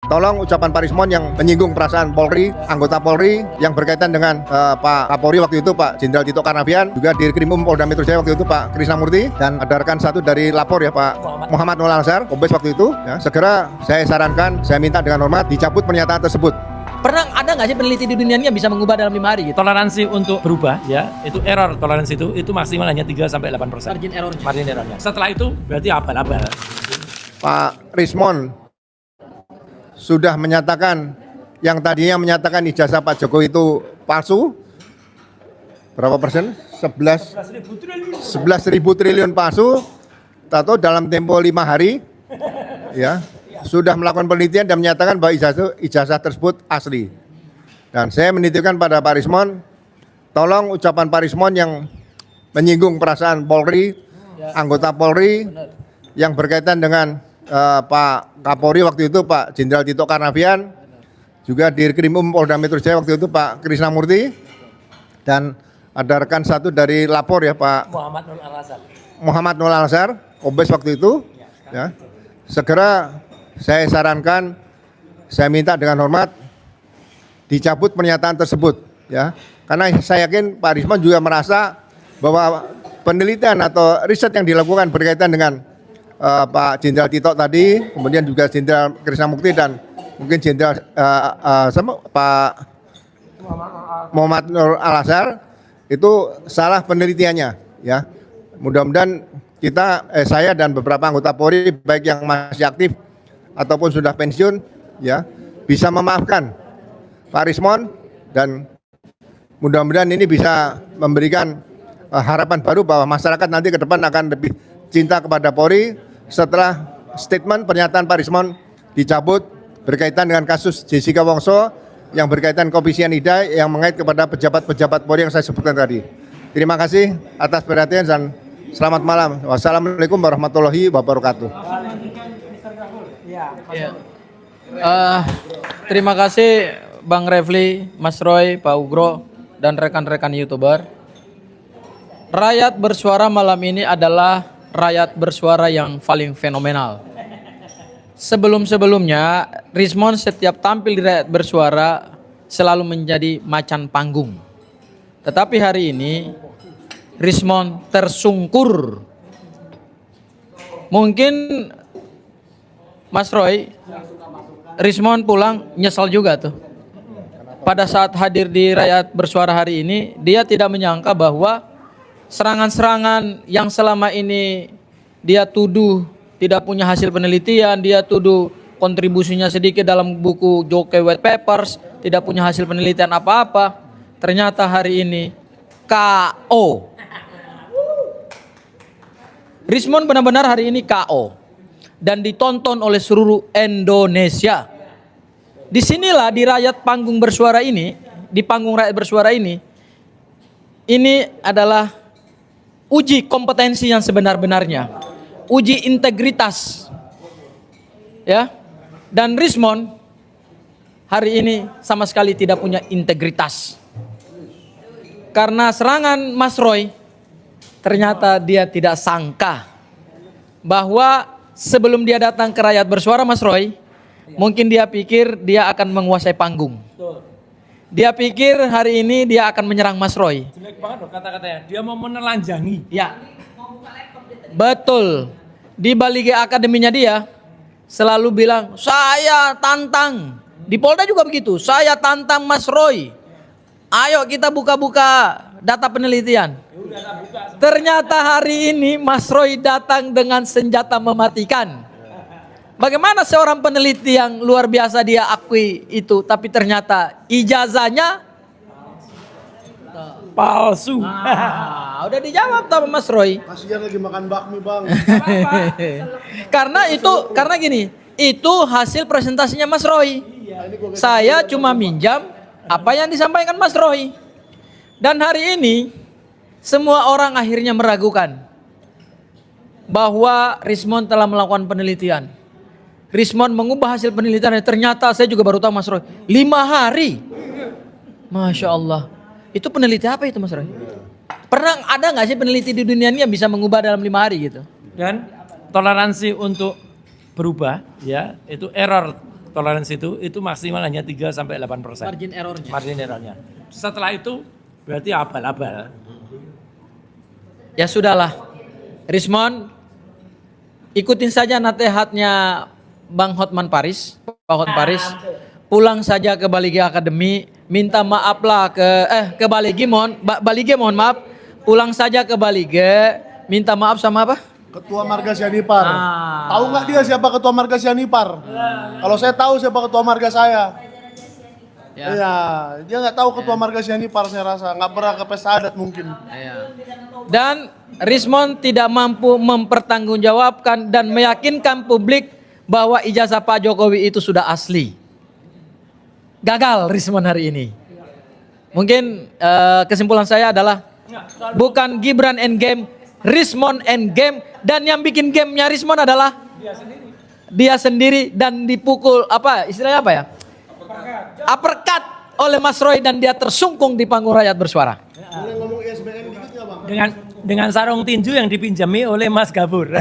Tolong ucapan Pak Rismon yang menyinggung perasaan Polri, anggota Polri yang berkaitan dengan Pak Kapolri waktu itu Pak Jenderal Tito Karnavian, juga Dirkrimum Polda Metro Jaya waktu itu Pak Krisnamurti, dan ada rekan satu dari lapor ya Pak Muhammad Nur Al-Azhar, Kombes waktu itu. Ya, segera saya sarankan, saya minta dengan hormat dicabut pernyataan tersebut. Pernah ada nggak sih peneliti di dunia ini yang bisa mengubah dalam 5 hari gitu? Toleransi untuk berubah ya, itu error toleransi itu maksimal hanya 3-8%. Margin errornya. Setelah itu berarti abal-abal. Pak Rismon sudah menyatakan yang tadinya menyatakan ijazah Pak Jokowi itu palsu. Berapa persen? 11.000 triliun palsu. Tahu dalam tempo 5 hari ya sudah melakukan penelitian dan menyatakan bahwa ijazah tersebut asli. Dan saya menitipkan pada Pak Rismon, tolong ucapan Pak Rismon yang menyinggung perasaan Polri, anggota Polri yang berkaitan dengan Pak Kapolri waktu itu Pak Jenderal Tito Karnavian, juga Dirkrimum Polda Metro Jaya waktu itu Pak Krisnamurti, dan ada rekan satu dari lapor ya Pak Muhammad Nur Al-Azhar, Kombes waktu itu. Ya, segera saya sarankan, saya minta dengan hormat dicabut pernyataan tersebut ya, karena saya yakin Pak Rismon juga merasa bahwa penelitian atau riset yang dilakukan berkaitan dengan Pak Jenderal Tito tadi, kemudian juga Jenderal Krisnamurti dan mungkin Jenderal Pak Muhammad Nur Al-Azhar itu salah penelitiannya ya. Mudah-mudahan saya dan beberapa anggota Polri baik yang masih aktif ataupun sudah pensiun ya bisa memaafkan Pak Rismon, dan mudah-mudahan ini bisa memberikan harapan baru bahwa masyarakat nanti ke depan akan lebih cinta kepada Polri setelah statement pernyataan Pak Rismon dicabut berkaitan dengan kasus Jessica Wongso yang berkaitan kopi sianida yang mengait kepada pejabat-pejabat Polri yang saya sebutkan tadi. Terima kasih atas perhatian dan selamat malam. Wassalamualaikum warahmatullahi wabarakatuh. Terima kasih Bang Refli, Mas Roy, Pak Ugro, dan rekan-rekan YouTuber. Rakyat bersuara malam ini adalah rakyat bersuara yang paling fenomenal. Sebelum-sebelumnya, Rismon setiap tampil di rakyat bersuara selalu menjadi macan panggung. Tetapi hari ini, Rismon tersungkur. Mungkin Mas Roy, Rismon pulang nyesal juga tuh. Pada saat hadir di rakyat bersuara hari ini, dia tidak menyangka bahwa serangan-serangan yang selama ini dia tuduh tidak punya hasil penelitian, dia tuduh kontribusinya sedikit dalam buku Jokowi White Papers, tidak punya hasil penelitian apa-apa, ternyata hari ini KO. Rismon benar-benar hari ini KO dan ditonton oleh seluruh Indonesia. Disinilah di rakyat panggung bersuara ini, di panggung rakyat bersuara ini adalah uji kompetensi yang sebenar-benarnya, uji integritas, ya. Dan Rismon hari ini sama sekali tidak punya integritas. Karena serangan Mas Roy, ternyata dia tidak sangka bahwa sebelum dia datang ke rakyat bersuara Mas Roy, mungkin dia pikir dia akan menguasai panggung. Dia pikir hari ini dia akan menyerang Mas Roy. Jelek banget loh kata-katanya. Dia mau menelanjangi. Ya. Betul. Di balik akademinya dia selalu bilang, "Saya tantang." Di Polda juga begitu. "Saya tantang Mas Roy. Ayo kita buka-buka data penelitian." Ternyata hari ini Mas Roy datang dengan senjata mematikan. Bagaimana seorang peneliti yang luar biasa dia akui itu, tapi ternyata ijazahnya palsu. Udah dijawab sama Mas Roy. Kasihan lagi makan bakmi bang. Karena gini, itu hasil presentasinya Mas Roy. Saya cuma minjam apa yang disampaikan Mas Roy. Dan hari ini semua orang akhirnya meragukan bahwa Rismon telah melakukan penelitian. Rismon mengubah hasil penelitian, ternyata saya juga baru tahu Mas Roy, 5 hari. Masya Allah. Itu peneliti apa itu Mas Roy? Pernah ada gak sih peneliti di dunia ini yang bisa mengubah dalam 5 hari gitu? Dan toleransi untuk berubah ya, itu error toleransi itu maksimal hanya 3 sampai 8%. Margin errornya. Margin errornya. Setelah itu berarti abal-abal. Ya sudahlah, Rismon, ikutin saja nasihatnya Bang Hotman Paris, Pak Hotman Paris. Pulang saja ke Balige Academy, minta maaflah ke Balige, Balige mohon maaf. Pulang saja ke Balige, minta maaf sama apa? Ketua Marga Sianipar. Tahu nggak dia siapa Ketua Marga Sianipar? Kalau saya tahu siapa Ketua Marga saya. Ya. Iya, dia nggak tahu Ketua Marga Sianipar saya rasa. Nggak pernah ke pesta adat mungkin. Dan Rismon tidak mampu mempertanggungjawabkan dan meyakinkan publik bahwa ijazah Pak Jokowi itu sudah asli. Gagal Rismon hari ini. Mungkin kesimpulan saya adalah bukan Gibran endgame, Rismon endgame, dan yang bikin gamenya Rismon adalah dia sendiri dan dipukul apa istilahnya apa ya? Uppercut oleh Mas Roy dan dia tersungkung di panggung rakyat bersuara. Boleh ngomong ISBN dikit nggak bang? Dengan sarung tinju yang dipinjami oleh Mas Gabur.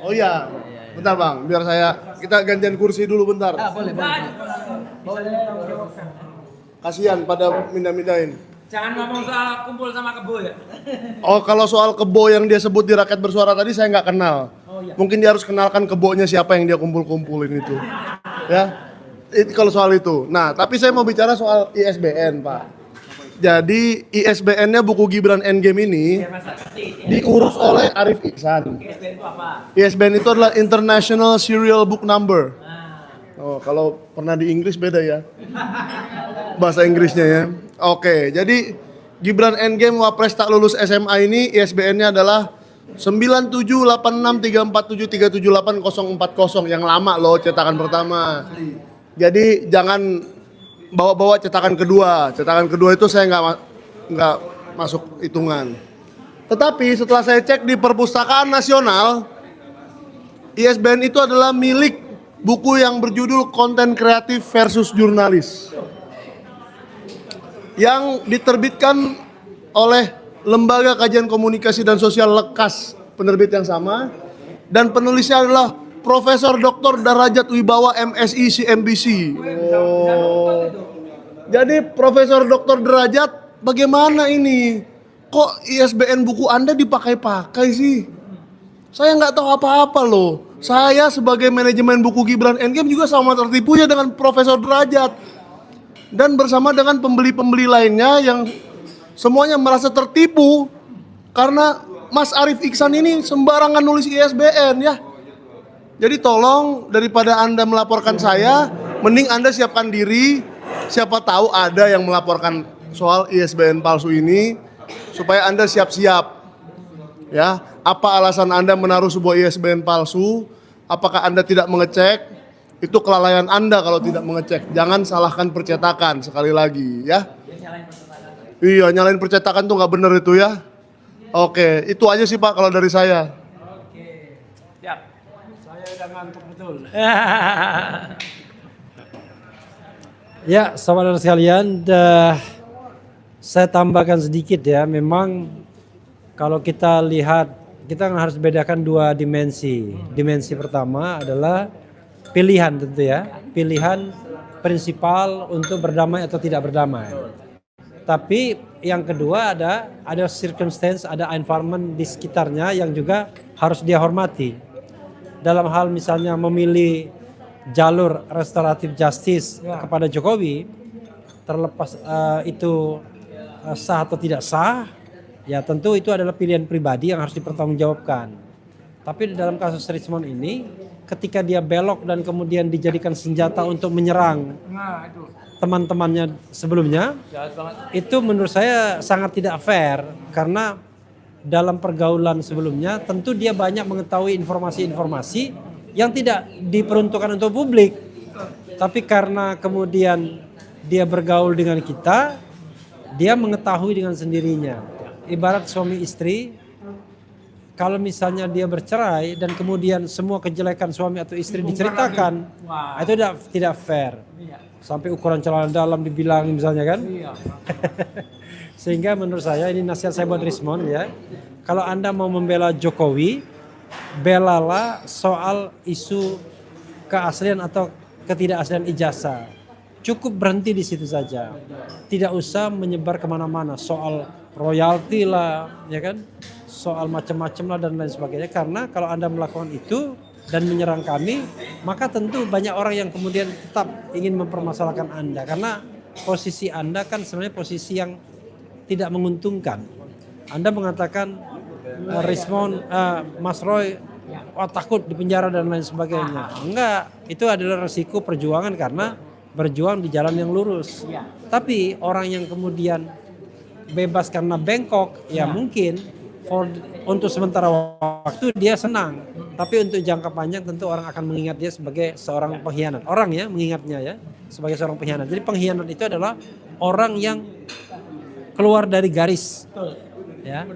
Oh iya, bentar bang, biar kita gantian kursi dulu bentar. Boleh. Kasihan pada mindah-mindahin. Jangan ngomong soal kumpul sama kebo ya. Oh kalau soal kebo yang dia sebut di rakyat bersuara tadi saya nggak kenal. Mungkin dia harus kenalkan kebonya siapa yang dia kumpul-kumpulin itu. Ya, itu kalau soal itu. Nah tapi saya mau bicara soal ISBN Pak. Jadi ISBN-nya buku Gibran Endgame ini diurus oleh Arif Iksan. ISBN itu adalah International Serial Book Number. Oh kalau pernah di Inggris beda ya. Bahasa Inggrisnya ya. Oke, jadi Gibran Endgame Wapres tak lulus SMA ini ISBN-nya adalah 97863473784040 yang lama loh cetakan pertama. Jadi jangan bawa-bawa cetakan kedua. Cetakan kedua itu saya nggak masuk hitungan. Tetapi setelah saya cek di Perpustakaan Nasional, ISBN itu adalah milik buku yang berjudul Konten Kreatif versus Jurnalis yang diterbitkan oleh Lembaga Kajian Komunikasi dan Sosial Lekas, penerbit yang sama, dan penulisnya adalah Profesor Dr. Darajat Wibawa MSI CMBC. Oh. Jadi Profesor Dr. Derajat, bagaimana ini? Kok ISBN buku Anda dipakai-pakai sih? Saya nggak tahu apa-apa loh. Saya sebagai manajemen buku Gibran Endgame juga sama tertipunya dengan Profesor Derajat. Dan bersama dengan pembeli-pembeli lainnya yang semuanya merasa tertipu karena Mas Arif Iksan ini sembarangan nulis ISBN ya. Jadi tolong daripada Anda melaporkan saya, mending Anda siapkan diri. Siapa tahu ada yang melaporkan soal ISBN palsu ini supaya Anda siap-siap. Ya, apa alasan Anda menaruh sebuah ISBN palsu? Apakah Anda tidak mengecek? Itu kelalaian Anda kalau tidak mengecek. Jangan salahkan percetakan sekali lagi ya. Iya, nyalain percetakan tuh nggak bener itu ya. Oke, itu aja sih Pak kalau dari saya. Oke, siap. Saya udah ngantuk betul. Ya, saudara sekalian, saya tambahkan sedikit ya. Memang kalau kita lihat, kita harus bedakan dua dimensi. Dimensi pertama adalah pilihan tentu ya, pilihan prinsipal untuk berdamai atau tidak berdamai. Tapi yang kedua ada circumstance, ada environment di sekitarnya yang juga harus dia hormati. Dalam hal misalnya memilih jalur restoratif justice kepada Jokowi, terlepas itu sah atau tidak sah, ya tentu itu adalah pilihan pribadi yang harus dipertanggungjawabkan. Tapi dalam kasus Rismon ini, ketika dia belok dan kemudian dijadikan senjata untuk menyerang teman-temannya sebelumnya, itu menurut saya sangat tidak fair karena dalam pergaulan sebelumnya tentu dia banyak mengetahui informasi-informasi yang tidak diperuntukkan untuk publik. Tapi karena kemudian dia bergaul dengan kita, dia mengetahui dengan sendirinya. Ibarat suami istri, kalau misalnya dia bercerai dan kemudian semua kejelekan suami atau istri diceritakan, itu tidak fair. Sampai ukuran celana dalam dibilang misalnya kan. Sehingga menurut saya ini nasihat saya buat Rismon ya. Kalau Anda mau membela Jokowi, belalah soal isu keaslian atau ketidakaslian ijazah. Cukup berhenti di situ saja. Tidak usah menyebar kemana-mana soal royalti lah, ya kan? Soal macam-macam lah dan lain sebagainya. Karena kalau Anda melakukan itu dan menyerang kami, maka tentu banyak orang yang kemudian tetap ingin mempermasalahkan Anda. Karena posisi Anda kan sebenarnya posisi yang tidak menguntungkan. Anda mengatakan Mas Roy takut dipenjara dan lain sebagainya. Enggak, itu adalah resiko perjuangan karena berjuang di jalan yang lurus. Tapi orang yang kemudian bebas karena bengkok, ya mungkin untuk sementara waktu dia senang. Tapi untuk jangka panjang tentu orang akan mengingat dia sebagai seorang pengkhianat. Orang ya mengingatnya ya sebagai seorang pengkhianat. Jadi pengkhianat itu adalah orang yang keluar dari garis. Ya.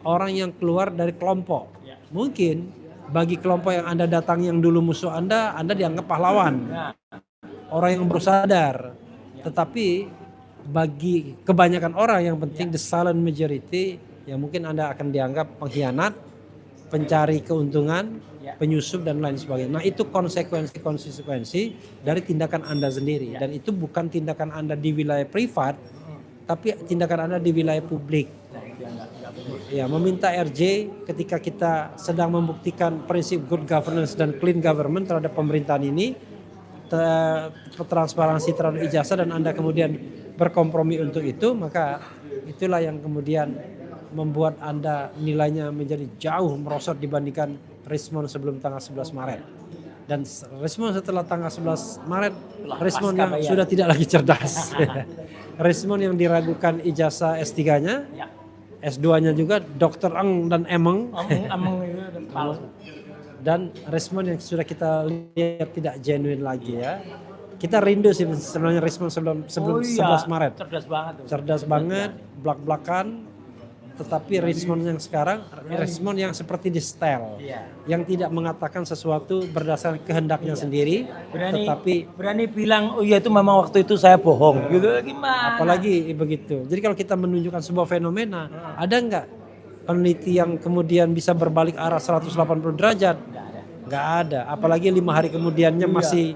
Orang yang keluar dari kelompok. Mungkin bagi kelompok yang Anda datang yang dulu musuh Anda dianggap pahlawan. Orang yang baru sadar. Tetapi bagi kebanyakan orang yang penting the silent majority, ya mungkin Anda akan dianggap pengkhianat, pencari keuntungan, penyusup dan lain sebagainya. Nah itu konsekuensi dari tindakan Anda sendiri. Dan itu bukan tindakan Anda di wilayah privat, tapi tindakan Anda di wilayah publik. Ya, meminta RJ ketika kita sedang membuktikan prinsip good governance dan clean government terhadap pemerintahan ini, transparansi terhadap ijazah, dan Anda kemudian berkompromi untuk itu, maka itulah yang kemudian membuat Anda nilainya menjadi jauh merosot dibandingkan Rismond sebelum tanggal 11 Maret. Dan Rismond setelah tanggal 11 Maret, Rismond yang sudah tidak lagi cerdas. Rismond yang diragukan ijazah S3-nya, S2-nya juga Dr. Eng dan Emeng. Dan Rismond yang sudah kita lihat tidak genuine lagi ya. Kita rindu sih sebenarnya Rismond sebelum 11 Maret. Cerdas banget tuh. Cerdas banget, belak-belakan. Tetapi Rismond yang sekarang, Rismond yang seperti di setel. Yang tidak mengatakan sesuatu berdasarkan kehendaknya sendiri. Berani bilang, oh iya itu memang waktu itu saya bohong. Gitu gimana? Apalagi begitu. Jadi kalau kita menunjukkan sebuah fenomena, ada nggak peneliti yang kemudian bisa berbalik arah 180 derajat? Nggak ada. Apalagi 5 hari kemudiannya masih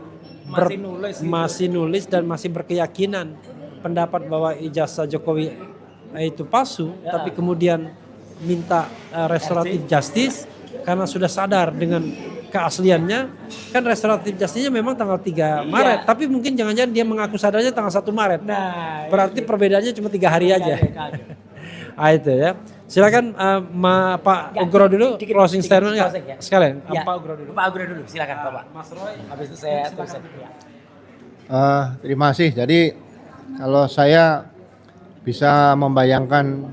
nulis dan masih berkeyakinan pendapat bahwa ijazah Jokowi itu palsu, tapi kemudian minta restoratif justice karena sudah sadar dengan keasliannya. Kan restoratif justice-nya memang tanggal 3 Maret, tapi mungkin jangan-jangan dia mengaku sadarnya tanggal 1 Maret. Nah, berarti perbedaannya cuma 3 hari aja. Itu ya. Silakan Pak Ugro dulu closing statement ya. Sekalian Pak Ugro dulu. Pak Ugro dulu, silakan Bapak. Mas Roy. Habis itu saya tulisan. Terima kasih. Jadi kalau saya bisa membayangkan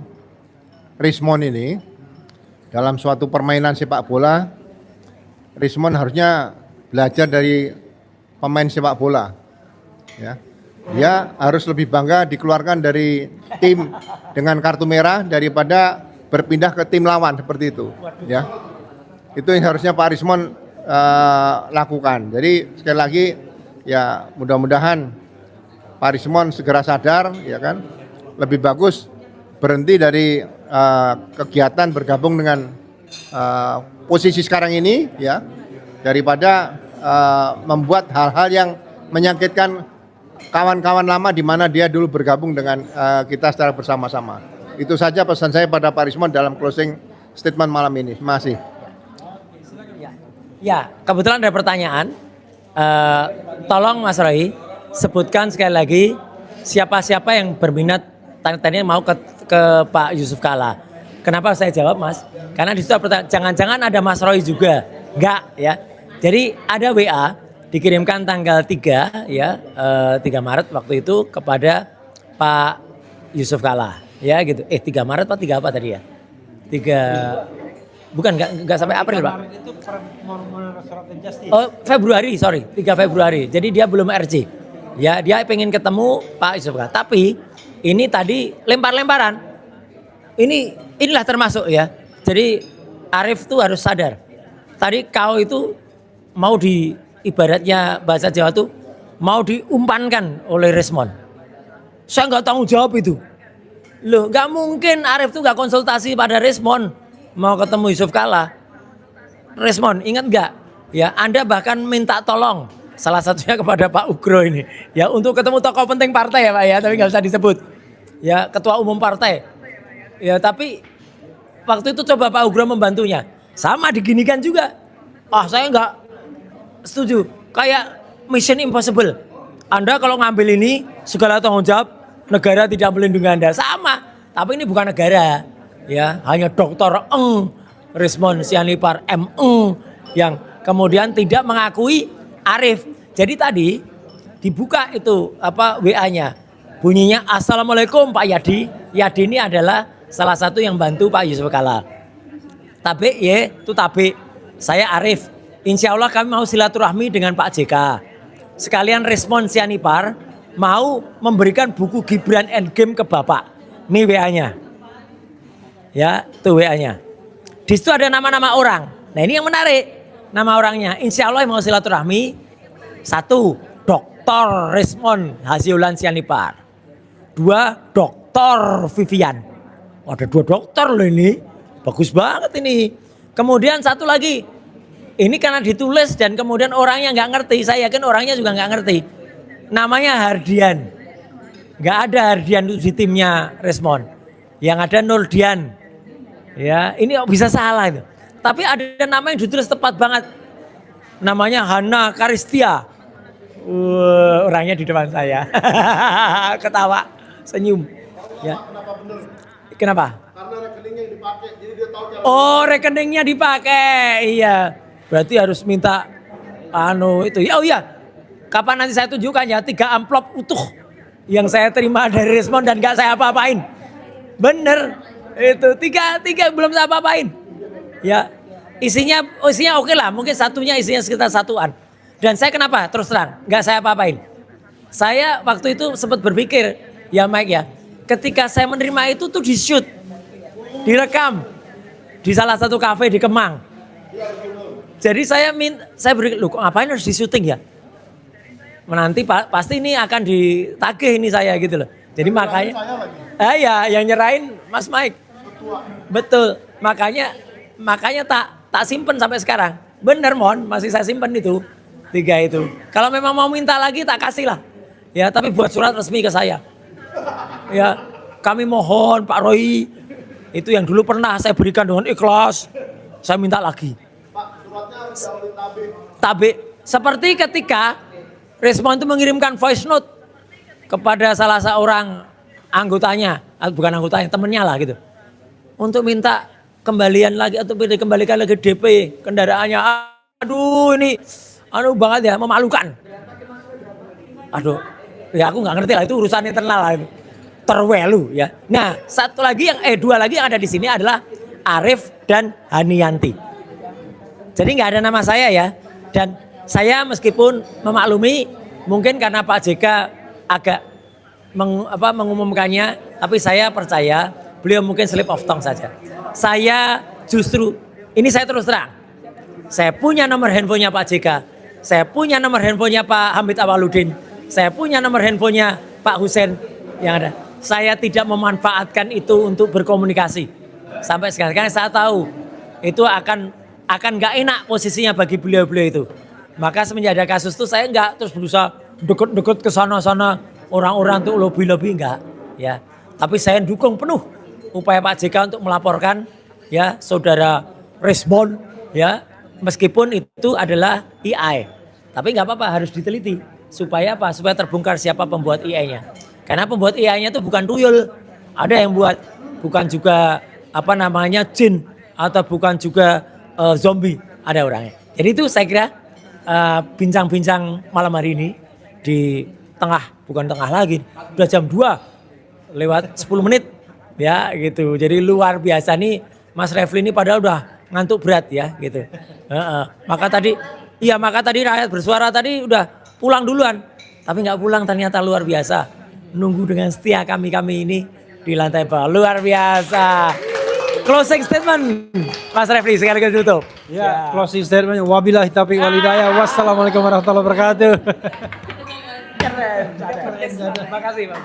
Rismond ini dalam suatu permainan sepak bola, Rismond harusnya belajar dari pemain sepak bola. Ya. Dia harus lebih bangga dikeluarkan dari tim dengan kartu merah daripada berpindah ke tim lawan seperti itu. Ya. Itu yang harusnya Pak Rismond lakukan. Jadi sekali lagi ya mudah-mudahan Pak Rismond segera sadar, ya kan. Lebih bagus berhenti dari kegiatan bergabung dengan posisi sekarang ini, ya, daripada membuat hal-hal yang menyakitkan kawan-kawan lama di mana dia dulu bergabung dengan kita secara bersama-sama. Itu saja pesan saya pada Pak Rismond dalam closing statement malam ini. Terima kasih. Ya, kebetulan ada pertanyaan. Tolong Mas Roy sebutkan sekali lagi siapa-siapa yang berminat tadinya mau ke Pak Yusuf Kalla. Kenapa saya jawab Mas? Karena di situ pertanyaan, jangan-jangan ada Mas Roy juga. Enggak ya. Jadi ada WA dikirimkan tanggal 3 ya, 3 Maret waktu itu kepada Pak Yusuf Kalla. Ya gitu. 3 Maret Pak 3 apa tadi ya? 3 bukan enggak sampai April, Pak. Itu restoratif justice. Oh, Februari, sorry. 3 Februari. Jadi dia belum RJ. Ya, dia pengen ketemu Pak Yusuf Kalla. Tapi ini tadi lempar-lemparan. Inilah termasuk ya. Jadi Arief tuh harus sadar. Tadi kau itu mau ibaratnya bahasa Jawa tuh mau diumpankan oleh Rismond. Saya nggak tanggung jawab itu. Loh, nggak mungkin Arief tuh nggak konsultasi pada Rismond mau ketemu Yusuf Kalla. respon, ingat nggak? Ya, Anda bahkan minta tolong salah satunya kepada Pak Ugro ini, ya untuk ketemu tokoh penting partai ya Pak ya, tapi nggak usah disebut. Ya, ketua umum partai. Ya, tapi waktu itu coba Pak Ugro membantunya, sama diginikan juga. Saya nggak setuju. Kayak Mission Impossible. Anda kalau ngambil ini segala tanggung jawab, negara tidak melindungi Anda. Sama, tapi ini bukan negara. Ya, hanya Dr. Rismon Sianipar yang kemudian tidak mengakui Arif. Jadi tadi dibuka itu WA-nya. Bunyinya Assalamualaikum Pak Yadi. Yadi ini adalah salah satu yang bantu Pak Yusuf Kalla. Tabe ya, itu tabe. Saya Arif. Insya Allah kami mau silaturahmi dengan Pak JK. Sekalian Rismon Sianipar mau memberikan buku Gibran Endgame ke Bapak. Ini WA-nya. Ya, itu WA-nya. Di situ ada nama-nama orang. Nah, ini yang menarik. Nama orangnya, insya Allah mau silaturahmi. 1, Dr. Rismon Hasyiulan Sianipar. 2, Dr. Vivian. Ada 2 dokter loh ini. Bagus banget ini. Kemudian 1 lagi. Ini karena ditulis dan kemudian orangnya nggak ngerti. Saya yakin orangnya juga nggak ngerti. Namanya Hardian. Nggak ada Hardian di timnya Rismon. Yang ada Nurdian. Ya, ini bisa salah itu. Tapi ada nama yang ditulis tepat banget. Namanya Hana Karistia. Orangnya di depan saya. Ketawa, senyum. Ya. Kenapa? Karena rekeningnya yang dipakai, jadi dia tahu cara. Oh, rekeningnya dipakai. Iya. Berarti harus minta itu. Oh iya. Kapan nanti saya tunjukkan ya 3 amplop utuh yang saya terima dari Rismon dan gak saya apa-apain. Bener. Itu 3 belum saya apa-apain. Ya, isinya oke lah, mungkin satunya isinya sekitar 1-an. Dan saya kenapa? Terus terang, nggak saya apa-apain. Saya waktu itu sempat berpikir, ya Mike ya, ketika saya menerima itu tuh di shoot, direkam di salah satu kafe di Kemang. Jadi saya berpikir, loh kok ngapain harus di syuting ya? Nanti pasti ini akan ditagih ini saya gitu loh. Jadi makanya, ya yang nyerahin Mas Mike. Betul, makanya tak simpen sampai sekarang. Bener Mon, masih saya simpen itu 3 itu. Kalau memang mau minta lagi tak kasih lah. Ya, tapi buat surat resmi ke saya. Ya, kami mohon Pak Roy, itu yang dulu pernah saya berikan dengan ikhlas, saya minta lagi. Pak, suratnya harus diambil Tabe. Seperti ketika Rismon itu mengirimkan voice note kepada salah seorang anggotanya, bukan anggotanya, temennya lah gitu. Untuk minta kembalian lagi atau dikembalikan lagi DP kendaraannya. Aduh ini banget ya, memalukan. Aduh, ya aku nggak ngerti lah, itu urusan internal lah itu. Terwelu ya. Nah, 2 lagi yang ada di sini adalah Arif dan Hanianti. Jadi nggak ada nama saya ya. Dan saya meskipun memaklumi mungkin karena Pak JK agak mengumumkannya, tapi saya percaya beliau mungkin slip of tongue saja. Saya justru, ini saya terus terang, saya punya nomor handphonenya Pak JK, saya punya nomor handphonenya Pak Hamid Awaludin, saya punya nomor handphonenya Pak Husein yang ada. Saya tidak memanfaatkan itu untuk berkomunikasi sampai sekarang, karena saya tahu itu akan gak enak posisinya bagi beliau-beliau itu. Maka semenjak ada kasus itu saya enggak terus berusaha deket-deket ke sana-sana orang-orang untuk lobby-lobby enggak ya. Tapi saya dukung penuh upaya Pak JK untuk melaporkan ya saudara Rismon ya, meskipun itu adalah AI. Tapi enggak apa-apa, harus diteliti supaya apa? Supaya terbongkar siapa pembuat AI-nya. Karena pembuat AI-nya itu bukan tuyul. Ada yang buat, bukan juga jin atau bukan juga zombie, ada orangnya. Jadi itu saya kira bincang-bincang malam hari ini di bukan tengah lagi, udah jam 2 lewat 10 menit ya gitu. Jadi luar biasa nih Mas Refli ini padahal udah ngantuk berat ya gitu. Maka tadi rakyat bersuara tadi udah pulang duluan, tapi nggak pulang, ternyata luar biasa. Nunggu dengan setia kami ini di lantai bawah, luar biasa. Closing statement Mas Refli sekaligus tutup. Ya, closing statement. Wabillahi taufiq wal hidayah. Wassalamualaikum warahmatullahi wabarakatuh. Keren. Terima kasih Pak.